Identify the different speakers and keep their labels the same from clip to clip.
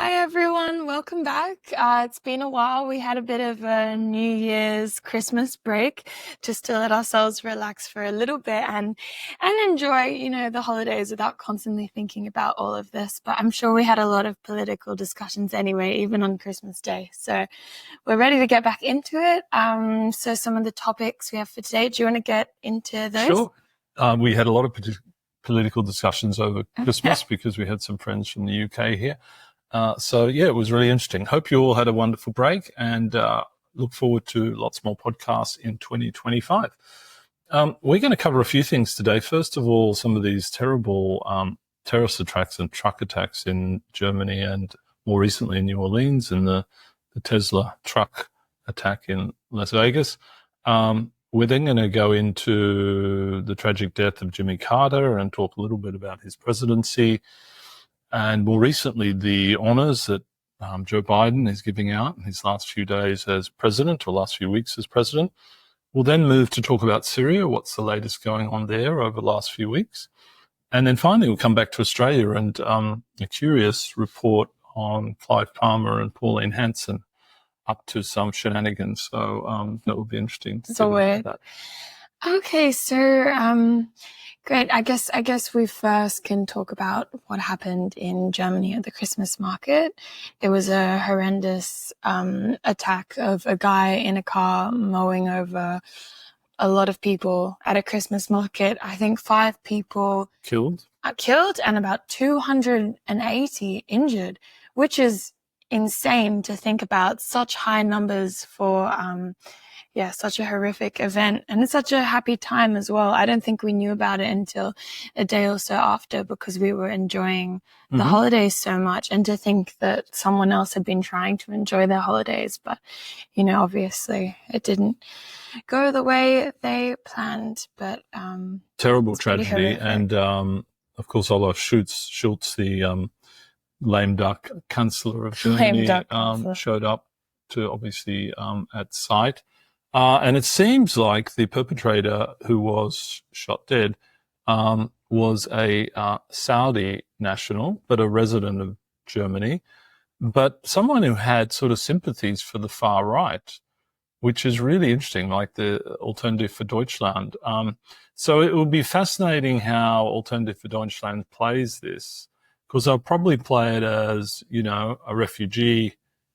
Speaker 1: Hi everyone, welcome back. It's been a while. We had a bit of a New Year's Christmas break just to let ourselves relax for a little bit and enjoy, the holidays without constantly thinking about all of this. But I'm sure we had a lot of political discussions anyway, even on Christmas Day. So we're ready to get back into it. So some of the topics we have for today, do you want to get into those?
Speaker 2: Sure. We had a lot of political discussions over Christmas because we had some friends from the UK here. It was really interesting. Hope you all had a wonderful break and look forward to lots more podcasts in 2025. We're going to cover a few things today. First of all, some of these terrible terrorist attacks and truck attacks in Germany and more recently in New Orleans and the Tesla truck attack in Las Vegas. We're then going to go into the tragic death of Jimmy Carter and talk a little bit about his presidency. And more recently, the honors that Joe Biden is giving out in his last few days as president or last few weeks as president. We'll then move to talk about Syria, what's the latest going on there over the last few weeks. And then finally, we'll come back to Australia and a curious report on Clive Palmer and Pauline Hanson up to some shenanigans. So that will be interesting.
Speaker 1: So weird. Okay, so great. I guess we first can talk about what happened in Germany at the Christmas market. It was a horrendous attack of a guy in a car mowing over a lot of people at a Christmas market. I think 5 people
Speaker 2: killed
Speaker 1: and about 280 injured, which is insane to think about. Such high numbers for such a horrific event, and it's such a happy time as well. I don't think we knew about it until a day or so after because we were enjoying the holidays so much, and to think that someone else had been trying to enjoy their holidays, but obviously it didn't go the way they planned. But
Speaker 2: terrible tragedy, and of course Olaf Scholz, the lame duck Chancellor of Germany, showed up to obviously at site. And it seems like the perpetrator who was shot dead was a Saudi national, but a resident of Germany, but someone who had sort of sympathies for the far right, which is really interesting, like the Alternative for Deutschland. So it will be fascinating how Alternative for Deutschland plays this, because they'll probably play it as, a refugee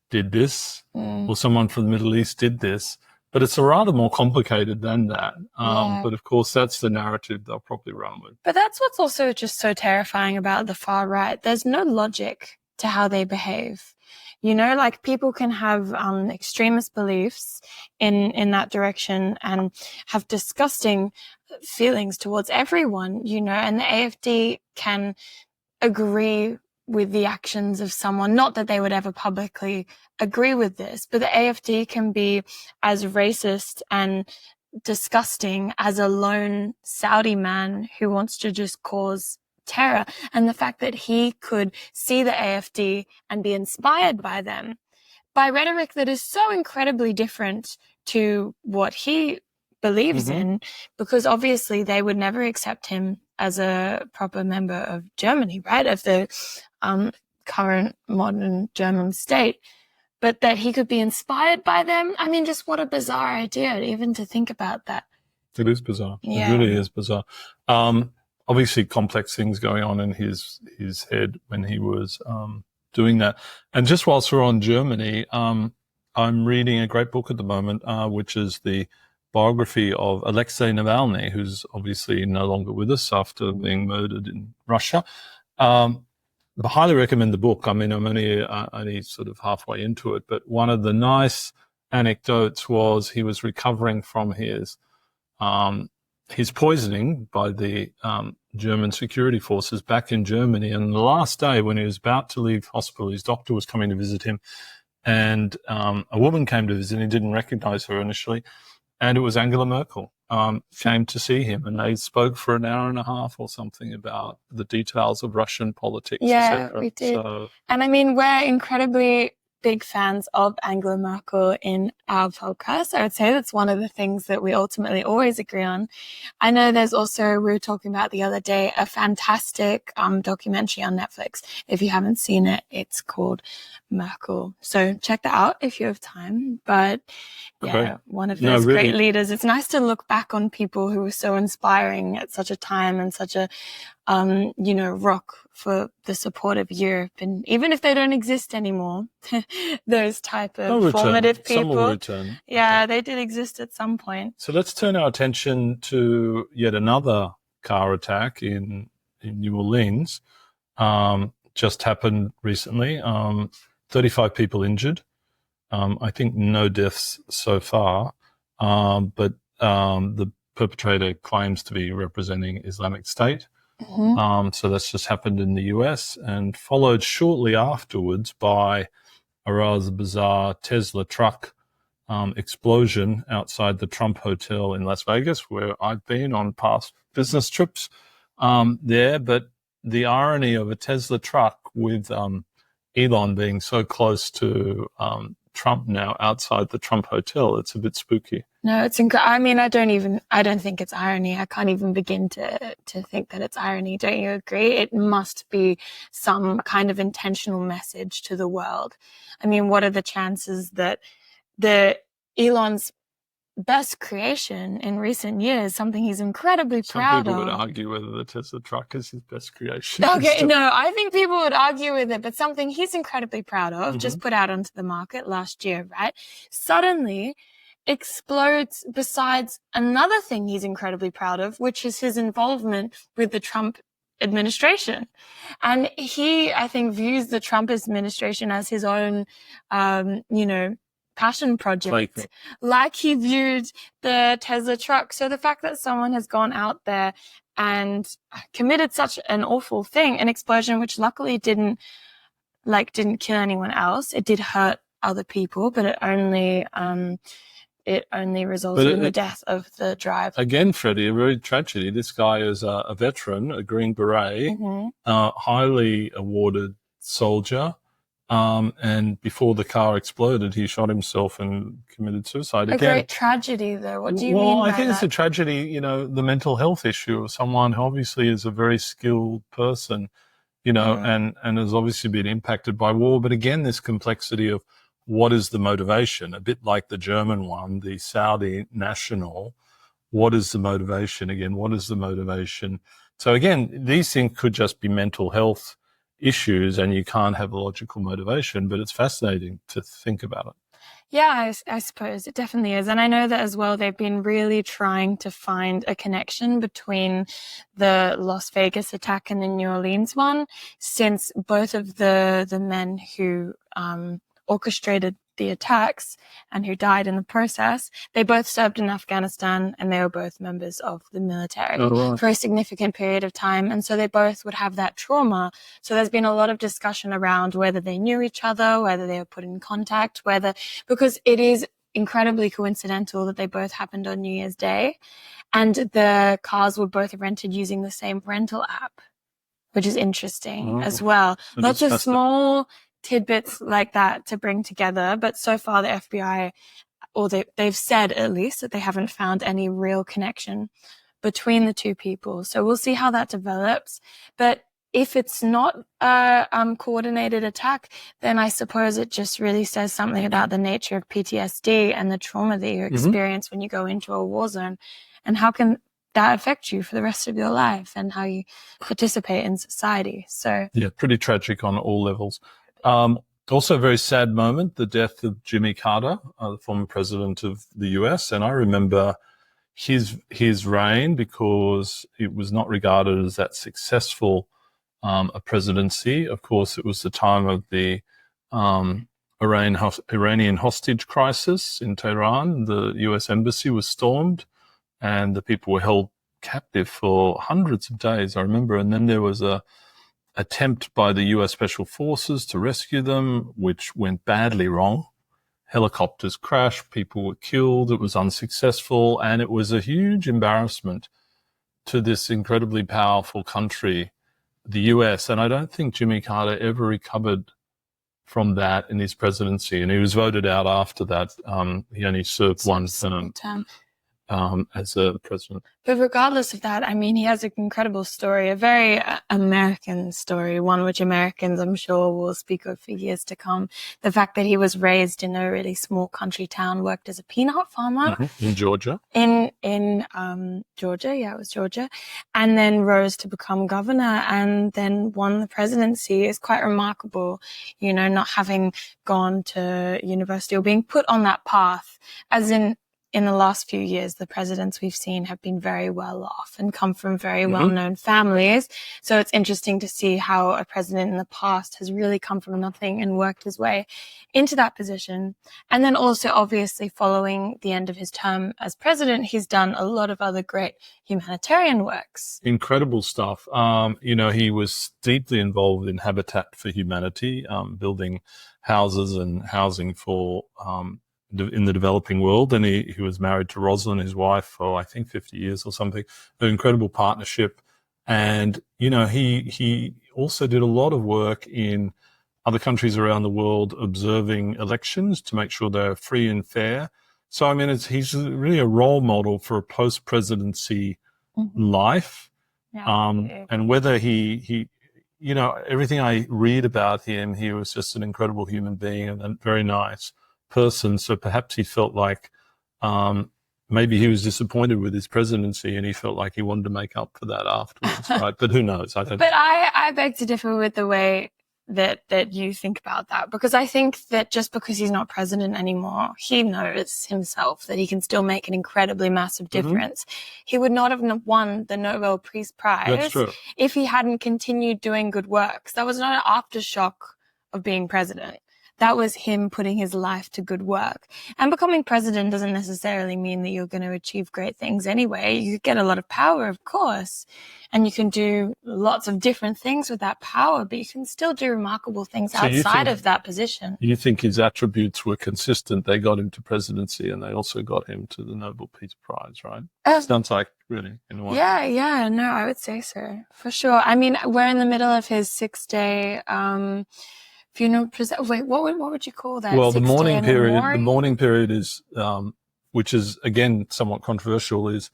Speaker 2: did this or someone from the Middle East did this. But it's rather more complicated than that. But of course, that's the narrative they'll probably run with.
Speaker 1: But that's what's also just so terrifying about the far right. There's no logic to how they behave. Like people can have extremist beliefs in that direction and have disgusting feelings towards everyone, and the AfD can agree with the actions of someone. Not that they would ever publicly agree with this, but the AfD can be as racist and disgusting as a lone Saudi man who wants to just cause terror. And the fact that he could see the AfD and be inspired by them, by rhetoric that is so incredibly different to what he believes in, because obviously they would never accept him as a proper member of Germany, right? Of the current modern German state. But that he could be inspired by them. I mean, just what a bizarre idea, even to think about that.
Speaker 2: It is bizarre.
Speaker 1: Yeah.
Speaker 2: It really is bizarre. Obviously complex things going on in his head when he was doing that. And just whilst we're on Germany, I'm reading a great book at the moment, which is the biography of Alexei Navalny, who's obviously no longer with us after being murdered in Russia. I highly recommend the book. I mean, I'm only sort of halfway into it, but one of the nice anecdotes was he was recovering from his poisoning by the German security forces back in Germany. And the last day when he was about to leave hospital, his doctor was coming to visit him, and a woman came to visit. He didn't recognize her initially, and it was Angela Merkel. Came to see him, and they spoke for an hour and a half or something about the details of Russian politics.
Speaker 1: Yeah, we did. And I mean, we're incredibly big fans of Angela Merkel in our podcast. I would say that's one of the things that we ultimately always agree on. I know there's also, we were talking about the other day, a fantastic documentary on Netflix. If you haven't seen it, it's called Merkel. So check that out if you have time. But yeah, one of those great leaders. It's nice to look back on people who were so inspiring at such a time and such a, rock for the support of Europe. And even if they don't exist anymore, those type of formative people.
Speaker 2: Some will return.
Speaker 1: Yeah, they did exist at some point.
Speaker 2: So let's turn our attention to yet another car attack in New Orleans. Just happened recently. 35 people injured. I think no deaths so far. But the perpetrator claims to be representing Islamic State.
Speaker 1: Mm-hmm.
Speaker 2: So that's just happened in the US and followed shortly afterwards by a rather bizarre Tesla truck explosion outside the Trump Hotel in Las Vegas, where I've been on past business trips there. But the irony of a Tesla truck with Elon being so close to Trump now outside the Trump Hotel, it's a bit spooky.
Speaker 1: No, it's I mean, I don't think it's irony. I can't even begin to think that it's irony. Don't you agree? It must be some kind of intentional message to the world. I mean, what are the chances that Elon's best creation in recent years, something he's incredibly proud of.
Speaker 2: Some people would argue whether the Tesla truck is his best creation.
Speaker 1: Okay, no, I think people would argue with it, but something he's incredibly proud of, just put out onto the market last year, right? Suddenly explodes besides another thing he's incredibly proud of, which is his involvement with the Trump administration. And he, I think, views the Trump administration as his own, passion project, like he viewed the Tesla truck. So the fact that someone has gone out there and committed such an awful thing, an explosion which luckily didn't kill anyone else. It did hurt other people, but it only resulted in the death of the driver.
Speaker 2: Again, Freddie, a real tragedy. This guy is a veteran, a Green Beret, highly awarded soldier. And before the car exploded, he shot himself and committed suicide.
Speaker 1: A great tragedy, though. What do you mean by that?
Speaker 2: Well, I think it's a tragedy, the mental health issue of someone who obviously is a very skilled person, and has obviously been impacted by war. But again, this complexity of what is the motivation? A bit like the German one, the Saudi national. What is the motivation? Again, what is the motivation? So again, these things could just be mental health issues and you can't have a logical motivation, but it's fascinating to think about it.
Speaker 1: Yeah, I suppose it definitely is. And I know that as well, they've been really trying to find a connection between the Las Vegas attack and the New Orleans one, since both of the men who orchestrated the attacks and who died in the process, they both served in Afghanistan and they were both members of the military for a significant period of time. And so they both would have that trauma. So there's been a lot of discussion around whether they knew each other, whether they were put in contact, because it is incredibly coincidental that they both happened on New Year's Day and the cars were both rented using the same rental app, which is interesting as well. Lots of small tidbits like that to bring together. But so far the FBI, or they've said at least that they haven't found any real connection between the two people. So we'll see how that develops. But if it's not a coordinated attack, then I suppose it just really says something about the nature of PTSD and the trauma that you experience when you go into a war zone, and how can that affect you for the rest of your life and how you participate in society. So
Speaker 2: yeah, pretty tragic on all levels. Also a very sad moment, the death of Jimmy Carter, the former president of the US. And I remember his reign because it was not regarded as that successful a presidency. Of course, it was the time of the Iranian hostage crisis in Tehran. The US embassy was stormed and the people were held captive for hundreds of days, I remember. And then there was a attempt by the US Special Forces to rescue them, which went badly wrong. Helicopters crashed, people were killed, it was unsuccessful, and it was a huge embarrassment to this incredibly powerful country, the US. And I don't think Jimmy Carter ever recovered from that in his presidency, and he was voted out after that. He only served one term as a president.
Speaker 1: But regardless of that, I mean, he has an incredible story, a very American story, one which Americans, I'm sure, will speak of for years to come. The fact that he was raised in a really small country town, worked as a peanut farmer
Speaker 2: in Georgia.
Speaker 1: In Georgia, yeah, it was Georgia, and then rose to become governor and then won the presidency is quite remarkable. You know, not having gone to university or being put on that path, as in the last few years, the presidents we've seen have been very well off and come from very well-known families. So it's interesting to see how a president in the past has really come from nothing and worked his way into that position. And then also, obviously, following the end of his term as president, he's done a lot of other great humanitarian works.
Speaker 2: Incredible stuff. You know, he was deeply involved in Habitat for Humanity, building houses and housing for in the developing world, and he was married to Rosalind, his wife, for I think 50 years or something. An incredible partnership. And, you know, he also did a lot of work in other countries around the world observing elections to make sure they're free and fair. So, I mean, he's really a role model for a post-presidency life. Yeah, and whether he, you know, everything I read about him, he was just an incredible human being and very nice person. So perhaps he felt like maybe he was disappointed with his presidency and he felt like he wanted to make up for that afterwards, right? But who knows? I don't know.
Speaker 1: I beg to differ with the way that you think about that, because I think that just because he's not president anymore, he knows himself that he can still make an incredibly massive difference. He would not have won the Nobel Peace Prize if he hadn't continued doing good works. That was not an aftershock of being president. That was him putting his life to good work. And becoming president doesn't necessarily mean that you're going to achieve great things anyway. You get a lot of power, of course, and you can do lots of different things with that power, but you can still do remarkable things outside of that position.
Speaker 2: You think his attributes were consistent? They got him to presidency and they also got him to the Nobel Peace Prize, right? Sounds like, really, in a way.
Speaker 1: Yeah, no, I would say so, for sure. I mean, we're in the middle of his 6-day, funeral. Wait, what would you call that?
Speaker 2: Well, the mourning period is, which is again somewhat controversial, is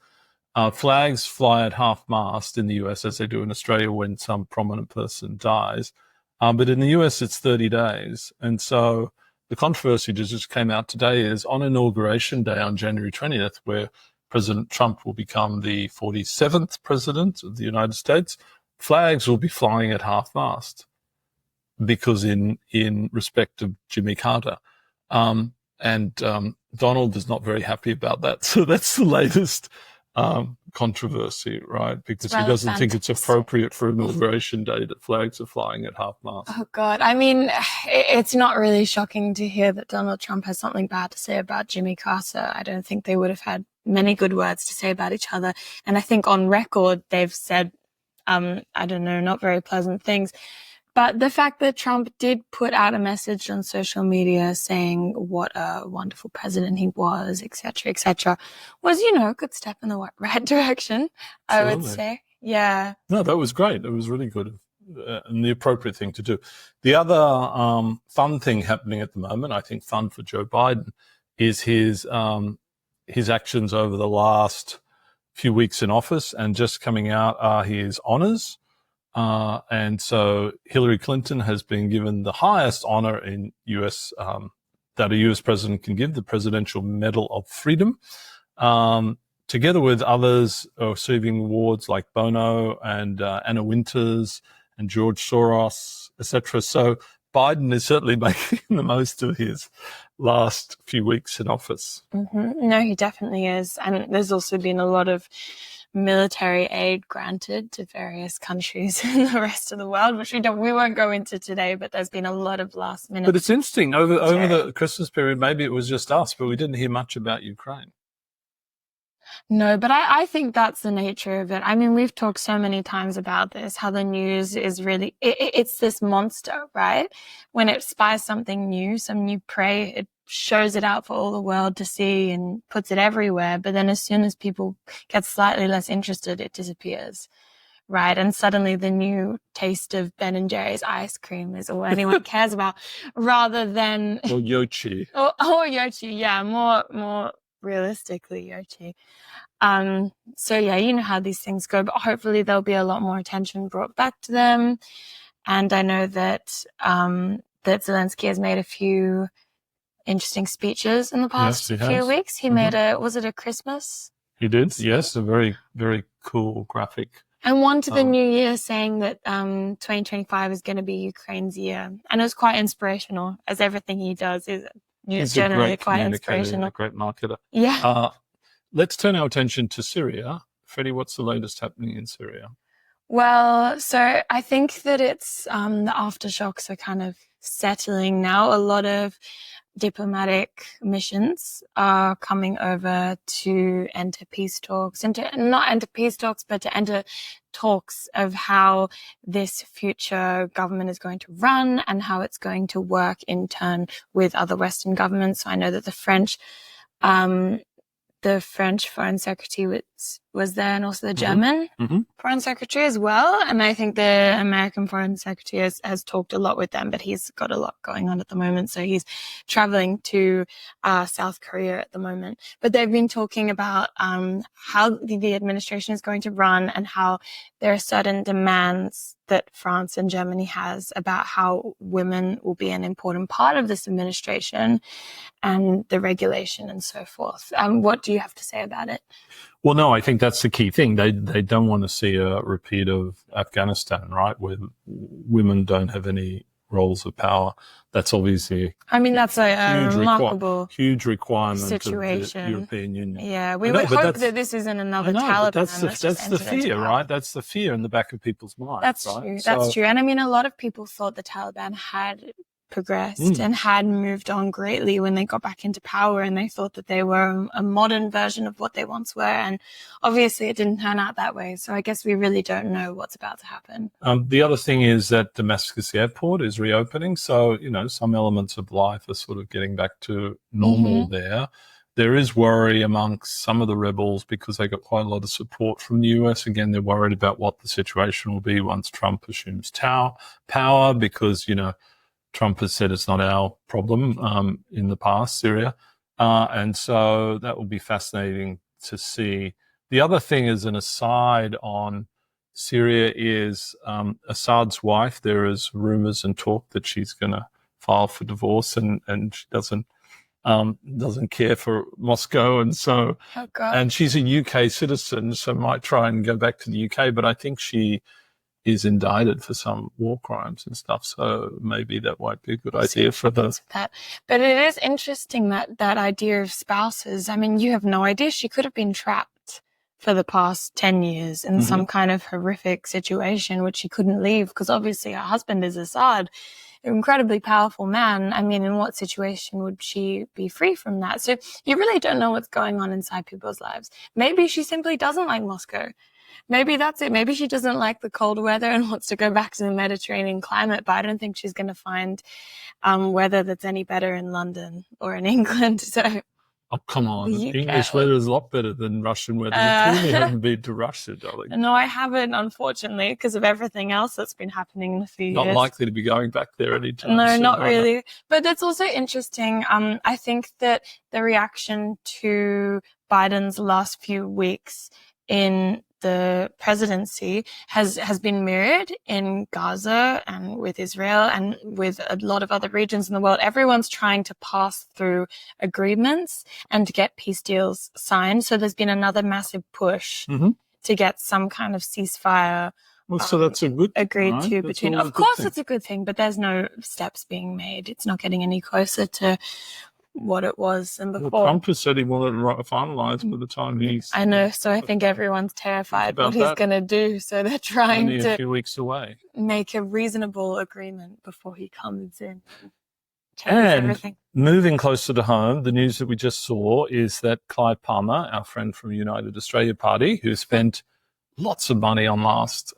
Speaker 2: flags fly at half-mast in the US, as they do in Australia when some prominent person dies. But in the US, it's 30 days. And so the controversy that just came out today is on Inauguration Day on January 20th, where President Trump will become the 47th president of the United States, flags will be flying at half-mast, because in respect of Jimmy Carter. And Donald is not very happy about that. So that's the latest controversy, right? Because he doesn't think it's appropriate for Inauguration Day that flags are flying at half-mast.
Speaker 1: Oh, God. I mean, it's not really shocking to hear that Donald Trump has something bad to say about Jimmy Carter. I don't think they would have had many good words to say about each other. And I think on record, they've said, I don't know, not very pleasant things. But the fact that Trump did put out a message on social media saying what a wonderful president he was, et cetera, was, you know, a good step in the right direction, I would say. Yeah.
Speaker 2: No, that was great. It was really good and the appropriate thing to do. The other fun thing happening at the moment, I think fun for Joe Biden, is his actions over the last few weeks in office, and just coming out are his honors. And so Hillary Clinton has been given the highest honor in US, that a US president can give, the Presidential Medal of Freedom, together with others receiving awards like Bono and Anna Winters and George Soros, etc. So Biden is certainly making the most of his last few weeks in office.
Speaker 1: No, he definitely is. And there's also been a lot of military aid granted to various countries in the rest of the world, which we won't go into today, but there's been a lot of last minute.
Speaker 2: But it's interesting, over the Christmas period, maybe it was just us, but we didn't hear much about Ukraine.
Speaker 1: No, but I think that's the nature of it. I mean, we've talked so many times about this, how the news is really, it's this monster, right? When it spies something new, some new prey, it shows it out for all the world to see and puts it everywhere. But then as soon as people get slightly less interested, it disappears, right? And suddenly the new taste of Ben & Jerry's ice cream is all anyone cares about, rather than...
Speaker 2: Or Yochi.
Speaker 1: or Yochi, yeah, more realistically Yochi. So yeah, you know how these things go, but hopefully there'll be a lot more attention brought back to them. And I know that that Zelensky has made a few interesting speeches in the past few weeks. He made was it a Christmas?
Speaker 2: He did, yes, a very, very cool graphic.
Speaker 1: And one to the new year, saying that 2025 is going to be Ukraine's year. And it was quite inspirational, as everything he does is generally quite inspirational.
Speaker 2: A great marketer.
Speaker 1: Yeah.
Speaker 2: Let's turn our attention to Syria. Freddie, what's the latest happening in Syria?
Speaker 1: Well, so I think that it's the aftershocks are kind of settling now. A lot of diplomatic missions are coming over to enter peace talks, not enter peace talks, but to enter talks of how this future government is going to run and how it's going to work in turn with other Western governments. So I know that the French foreign secretary was there, and also the German foreign secretary as well. And I think the American foreign secretary has talked a lot with them, but he's got a lot going on at the moment. So he's traveling to South Korea at the moment. But they've been talking about how the administration is going to run and how there are certain demands that France and Germany has about how women will be an important part of this administration and the regulation and so forth. What do you have to say about it?
Speaker 2: Well, no, I think that's the key thing. They don't want to see a repeat of Afghanistan, right, where women don't have any roles of power. That's obviously
Speaker 1: that's a remarkable
Speaker 2: huge requirement
Speaker 1: situation.
Speaker 2: Of the European Union.
Speaker 1: Yeah, we would hope that this isn't another Taliban.
Speaker 2: That's the fear, right? That's the fear in the back of people's minds.
Speaker 1: That's
Speaker 2: right?
Speaker 1: true. That's true. And a lot of people thought the Taliban had progressed and had moved on greatly when they got back into power, and they thought that they were a modern version of what they once were, and obviously it didn't turn out that way. So I guess we really don't know what's about to happen.
Speaker 2: The other thing is that Damascus airport is reopening, so some elements of life are sort of getting back to normal there. There is worry amongst some of the rebels because they got quite a lot of support from the US. Again, they're worried about what the situation will be once Trump assumes power because Trump has said it's not our problem in the past, Syria. And so that will be fascinating to see. The other thing as an aside on Syria is Assad's wife. There is rumors and talk that she's going to file for divorce and she doesn't care for Moscow. And so, and she's a UK citizen, so might try and go back to the UK. But I think she is indicted for some war crimes and stuff. So maybe that might be a good idea for those.
Speaker 1: But it is interesting that idea of spouses. You have no idea. She could have been trapped for the past 10 years in some kind of horrific situation, which she couldn't leave because obviously her husband is Assad, an incredibly powerful man. In what situation would she be free from that? So you really don't know what's going on inside people's lives. Maybe she simply doesn't like Moscow. Maybe that's it. Maybe she doesn't like the cold weather and wants to go back to the Mediterranean climate, but I don't think she's going to find weather that's any better in London or in England. So,
Speaker 2: oh, come on. English weather is a lot better than Russian weather. You clearly haven't been to Russia, darling.
Speaker 1: No, I haven't, unfortunately, because of everything else that's been happening in a few years.
Speaker 2: Not likely to be going back there anytime
Speaker 1: No,
Speaker 2: soon,
Speaker 1: not really. But that's also interesting. I think that the reaction to Biden's last few weeks in the presidency has been mirrored in Gaza and with Israel and with a lot of other regions in the world. Everyone's trying to pass through agreements and to get peace deals signed. So there's been another massive push to get some kind of ceasefire.
Speaker 2: Well, so that's a good thing,
Speaker 1: agreed
Speaker 2: right?
Speaker 1: to between. Of course, it's a good thing, but there's no steps being made. It's not getting any closer to what it was and before.
Speaker 2: Well, Trump has said he wanted to finalise by the time he's...
Speaker 1: I know, so I think everyone's terrified what he's going to do. So they're trying
Speaker 2: only
Speaker 1: to
Speaker 2: a few weeks away.
Speaker 1: Make a reasonable agreement before he comes in.
Speaker 2: And
Speaker 1: everything.
Speaker 2: Moving closer to home, the news that we just saw is that Clive Palmer, our friend from United Australia Party, who spent lots of money on last...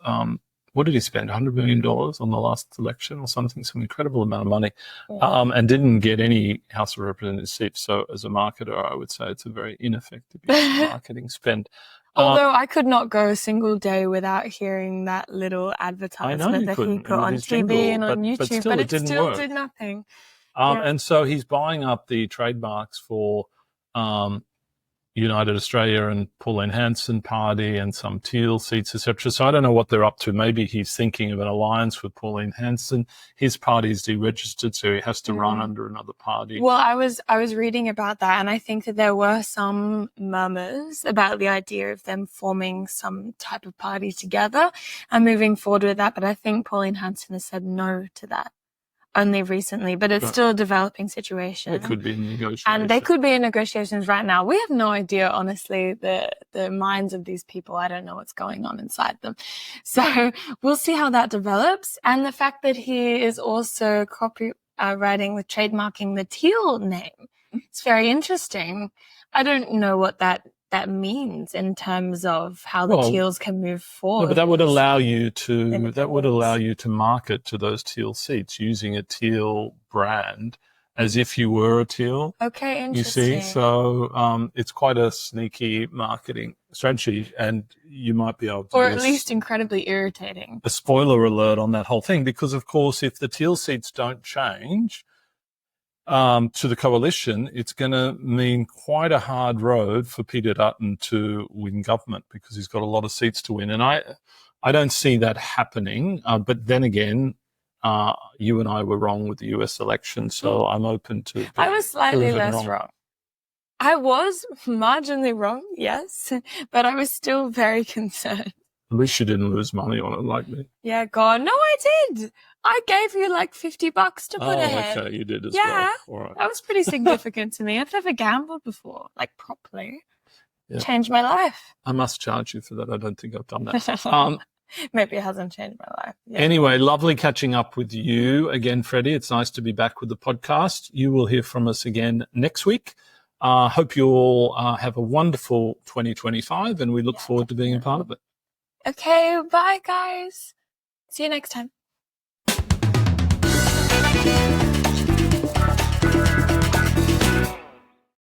Speaker 2: what did he spend? $100 million on the last election or something, some incredible amount of money, and didn't get any House of Representatives seats. So as a marketer, I would say it's a very ineffective use of marketing spend.
Speaker 1: Although I could not go a single day without hearing that little advertisement that he put on TV and on YouTube, but it still did nothing.
Speaker 2: And so he's buying up the trademarks for United Australia and Pauline Hanson Party and some Teal seats, etc. So I don't know what they're up to. Maybe he's thinking of an alliance with Pauline Hanson. His party is deregistered, so he has to run under another party.
Speaker 1: Well, I was reading about that, and I think that there were some murmurs about the idea of them forming some type of party together and moving forward with that. But I think Pauline Hanson has said no to that only recently, but it's still a developing situation.
Speaker 2: It could be in negotiations.
Speaker 1: And they could be in negotiations right now. We have no idea, honestly, the minds of these people. I don't know what's going on inside them. So we'll see how that develops. And the fact that he is also copywriting with trademarking the Teal name, it's very interesting. I don't know what that means in terms of how the Teals can move forward.
Speaker 2: No, but that would allow you to market to those Teal seats using a Teal brand as if you were a Teal.
Speaker 1: Okay, interesting.
Speaker 2: You see, so it's quite a sneaky marketing strategy, and you might be able to,
Speaker 1: or at least incredibly irritating.
Speaker 2: A spoiler alert on that whole thing, because of course, if the Teal seats don't change to the coalition, it's going to mean quite a hard road for Peter Dutton to win government, because he's got a lot of seats to win. And I don't see that happening. But then again, you and I were wrong with the US election, so I'm open to.
Speaker 1: I was slightly less wrong. I was marginally wrong, yes, but I was still very concerned.
Speaker 2: At least you didn't lose money on it like me.
Speaker 1: Yeah, God. No, I did. I gave you like $50 to put ahead.
Speaker 2: Okay, you did as well.
Speaker 1: Yeah,
Speaker 2: all right.
Speaker 1: That was pretty significant to me. I've never gambled before, like properly. Yeah. Changed my life.
Speaker 2: I must charge you for that. I don't think I've done that.
Speaker 1: Maybe it hasn't changed my life. Yeah.
Speaker 2: Anyway, lovely catching up with you again, Freddie. It's nice to be back with the podcast. You will hear from us again next week. Hope you all have a wonderful 2025, and we look forward to being a part of it.
Speaker 1: Okay, bye guys. See you next time.